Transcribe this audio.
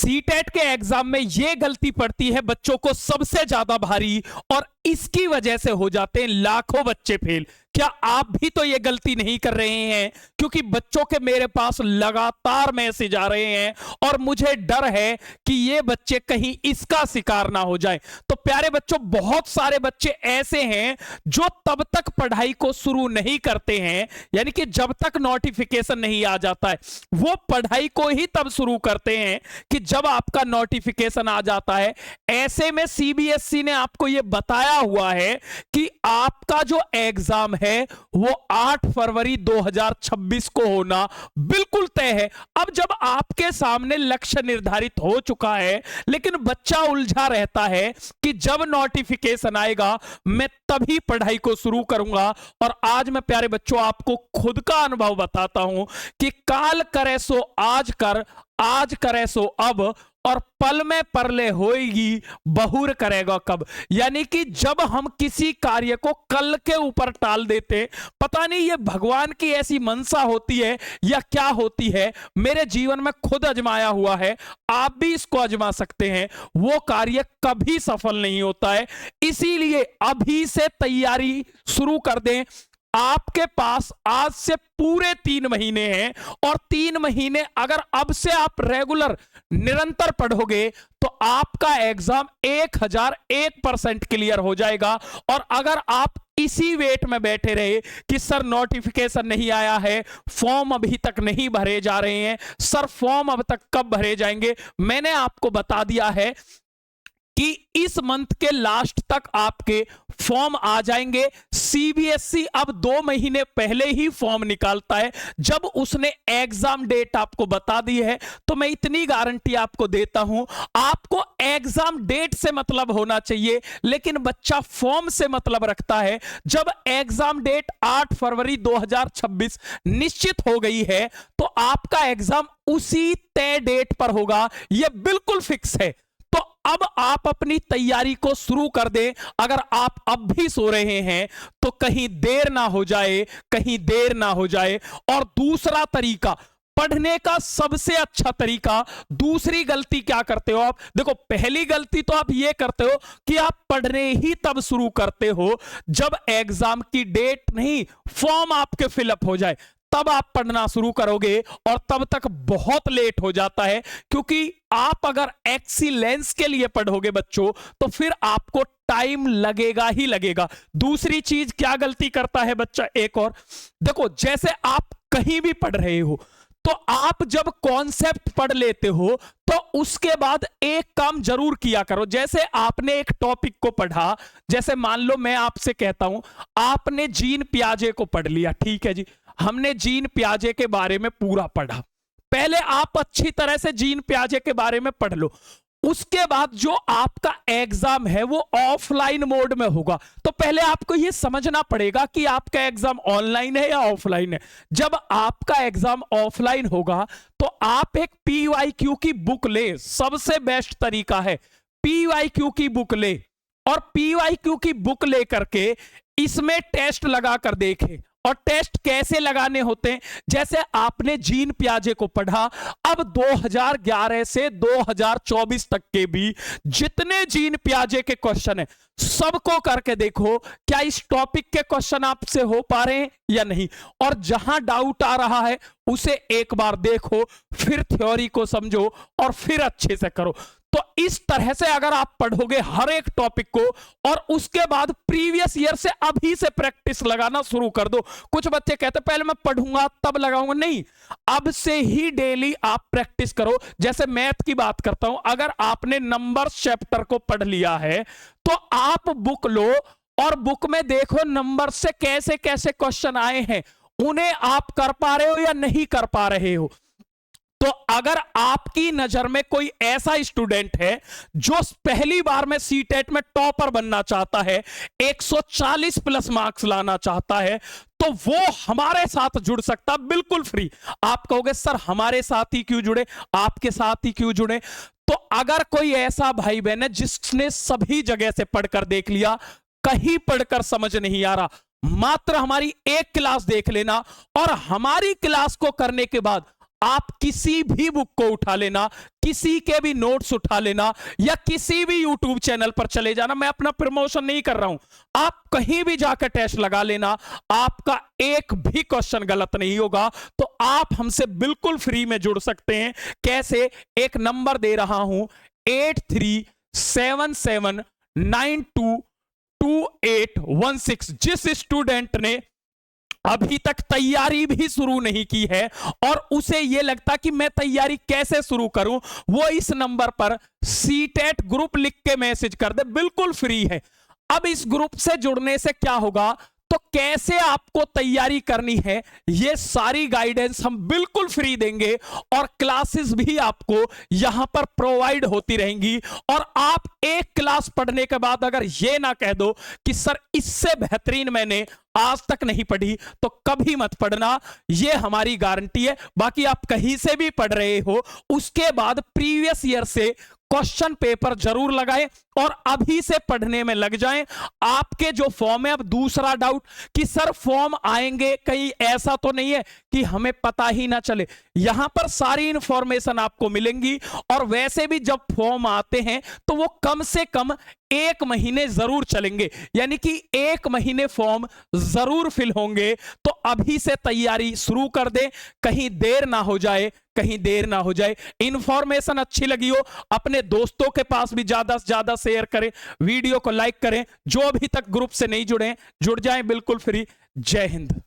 CTET के exam में यह गलती पड़ती है बच्चों को सबसे ज्यादा भारी, और इसकी वजह से हो जाते हैं लाखों बच्चे फेल। क्या आप भी तो ये गलती नहीं कर रहे हैं? क्योंकि बच्चों के मेरे पास लगातार मैसेज आ रहे हैं और मुझे डर है कि ये बच्चे कहीं इसका शिकार ना हो जाए। तो प्यारे बच्चों, बहुत सारे बच्चे ऐसे हैं जो तब तक पढ़ाई को शुरू नहीं करते हैं, यानी कि जब तक नोटिफिकेशन नहीं आ जाता है वो पढ़ाई को ही तब शुरू करते हैं कि जब आपका नोटिफिकेशन आ जाता है। ऐसे में सीबीएसई ने आपको यह बताया हुआ है कि आपका जो एग्जाम है वो 8 फरवरी 2026 को होना बिल्कुल तय है। अब जब आपके सामने लक्ष्य निर्धारित हो चुका है, लेकिन बच्चा उलझा रहता है कि जब नोटिफिकेशन आएगा मैं तभी पढ़ाई को शुरू करूंगा। और आज मैं प्यारे बच्चों आपको खुद का अनुभव बताता हूं कि काल करे सो आज कर, आज करे सो अब, और पल में परले होएगी बहुर करेगा कब। यानी कि जब हम किसी कार्य को कल के ऊपर टाल देते, पता नहीं ये भगवान की ऐसी मनसा होती है या क्या होती है, मेरे जीवन में खुद आजमाया हुआ है, आप भी इसको आजमा सकते हैं, वो कार्य कभी सफल नहीं होता है। इसीलिए अभी से तैयारी शुरू कर दें। आपके पास आज से पूरे 3 महीने हैं, और 3 महीने अगर अब से आप रेगुलर निरंतर पढ़ोगे तो आपका एग्जाम 1001% क्लियर हो जाएगा। और अगर आप इसी वेट में बैठे रहे कि सर नोटिफिकेशन नहीं आया है, फॉर्म अभी तक नहीं भरे जा रहे हैं, सर फॉर्म अब तक कब भरे जाएंगे, मैंने आपको बता दिया है कि इस मंथ के लास्ट तक आपके फॉर्म आ जाएंगे। सीबीएसई अब 2 महीने पहले ही फॉर्म निकालता है। जब उसने एग्जाम डेट आपको बता दी है तो मैं इतनी गारंटी आपको देता हूं, आपको एग्जाम डेट से मतलब होना चाहिए, लेकिन बच्चा फॉर्म से मतलब रखता है। जब एग्जाम डेट 8 फरवरी 2026 निश्चित हो गई है तो आपका एग्जाम उसी तय डेट पर होगा, यह बिल्कुल फिक्स है। तो अब आप अपनी तैयारी को शुरू कर दें। अगर आप अब भी सो रहे हैं तो कहीं देर ना हो जाए, कहीं देर ना हो जाए। और दूसरा तरीका, पढ़ने का सबसे अच्छा तरीका, दूसरी गलती क्या करते हो आप? देखो, पहली गलती तो आप ये करते हो कि आप पढ़ने ही तब शुरू करते हो जब एग्जाम की डेट नहीं, फॉर्म आपके फिलअप हो जाए, तब आप पढ़ना शुरू करोगे, और तब तक बहुत लेट हो जाता है। क्योंकि आप अगर एक्सीलेंस के लिए पढ़ोगे बच्चों तो फिर आपको टाइम लगेगा ही लगेगा। दूसरी चीज क्या गलती करता है बच्चा, एक और देखो, जैसे आप कहीं भी पढ़ रहे हो तो आप जब कॉन्सेप्ट पढ़ लेते हो तो उसके बाद एक काम जरूर किया करो। जैसे आपने एक टॉपिक को पढ़ा, जैसे मान लो मैं आपसे कहता हूं आपने जीन पियाजे को पढ़ लिया, ठीक है जी, हमने जीन पियाजे के बारे में पूरा पढ़ा। पहले आप अच्छी तरह से जीन पियाजे के बारे में पढ़ लो, उसके बाद जो आपका एग्जाम है वो ऑफलाइन मोड में होगा। तो पहले आपको यह समझना पड़ेगा कि आपका एग्जाम ऑनलाइन है या ऑफलाइन है। जब आपका एग्जाम ऑफलाइन होगा तो आप एक पीवाईक्यू की बुक ले, सबसे बेस्ट तरीका है पीवाईक्यू की बुक ले, और पीवाईक्यू की बुक लेकर के इसमें टेस्ट लगा कर देखें। और टेस्ट कैसे लगाने होते हैं, जैसे आपने जीन पियाजे को पढ़ा, अब 2011 से 2024 तक के भी जितने जीन पियाजे के क्वेश्चन है सबको करके देखो क्या इस टॉपिक के क्वेश्चन आपसे हो पा रहे हैं या नहीं। और जहां डाउट आ रहा है उसे एक बार देखो, फिर थ्योरी को समझो और फिर अच्छे से करो। तो इस तरह से अगर आप पढ़ोगे हर एक टॉपिक को, और उसके बाद प्रीवियस ईयर से अभी से प्रैक्टिस लगाना शुरू कर दो। कुछ बच्चे कहते पहले मैं पढ़ूंगा तब लगाऊंगा, नहीं, अब से ही डेली आप प्रैक्टिस करो। जैसे मैथ की बात करता हूं, अगर आपने नंबर्स चैप्टर को पढ़ लिया है तो आप बुक लो और बुक में देखो नंबर से कैसे कैसे क्वेश्चन आए हैं, उन्हें आप कर पा रहे हो या नहीं कर पा रहे हो। तो अगर आपकी नजर में कोई ऐसा स्टूडेंट है जो पहली बार में सीटेट में टॉपर बनना चाहता है, 140 प्लस मार्क्स लाना चाहता है, तो वो हमारे साथ जुड़ सकता, बिल्कुल फ्री। आप कहोगे सर हमारे साथ ही क्यों जुड़े, आपके साथ ही क्यों जुड़े? तो अगर कोई ऐसा भाई बहन है जिसने सभी जगह से पढ़कर देख लिया, कहीं पढ़कर समझ नहीं आ रहा, मात्र हमारी एक क्लास देख लेना, और हमारी क्लास को करने के बाद आप किसी भी बुक को उठा लेना, किसी के भी नोट्स उठा लेना, या किसी भी यूट्यूब चैनल पर चले जाना, मैं अपना प्रमोशन नहीं कर रहा हूं, आप कहीं भी जाकर टेस्ट लगा लेना, आपका एक भी क्वेश्चन गलत नहीं होगा। तो आप हमसे बिल्कुल फ्री में जुड़ सकते हैं। कैसे? एक नंबर दे रहा हूं 8377922816। जिस स्टूडेंट ने अभी तक तैयारी भी शुरू नहीं की है और उसे यह लगता कि मैं तैयारी कैसे शुरू करूं, वो इस नंबर पर सीटेट ग्रुप लिख के मैसेज कर दे, बिल्कुल फ्री है। अब इस ग्रुप से जुड़ने से क्या होगा, तो कैसे आपको तैयारी करनी है ये सारी गाइडेंस हम बिल्कुल फ्री देंगे और क्लासेस भी आपको यहां पर प्रोवाइड होती रहेंगी। और आप एक क्लास पढ़ने के बाद अगर ये ना कह दो कि सर इससे बेहतरीन मैंने आज तक नहीं पढ़ी, तो कभी मत पढ़ना, ये हमारी गारंटी है। बाकी आप कहीं से भी पढ़ रहे हो, उसके बाद प्रीवियस ईयर से क्वेश्चन पेपर जरूर लगाएं और अभी से पढ़ने में लग जाएं। आपके जो फॉर्म है, अब दूसरा डाउट कि सर फॉर्म आएंगे, कहीं ऐसा तो नहीं है कि हमें पता ही ना चले, यहां पर सारी इंफॉर्मेशन आपको मिलेंगी। और वैसे भी जब फॉर्म आते हैं तो वो कम से कम 1 महीने जरूर चलेंगे, यानी कि 1 महीने फॉर्म जरूर फिल होंगे। तो अभी से तैयारी शुरू कर दें, कहीं देर ना हो जाए, कहीं देर ना हो जाए। इंफॉर्मेशन अच्छी लगी हो, अपने दोस्तों के पास भी ज्यादा से ज्यादा शेयर करें, वीडियो को लाइक करें। जो अभी तक ग्रुप से नहीं जुड़े हैं, जुड़ जाएं, बिल्कुल फ्री। जय हिंद।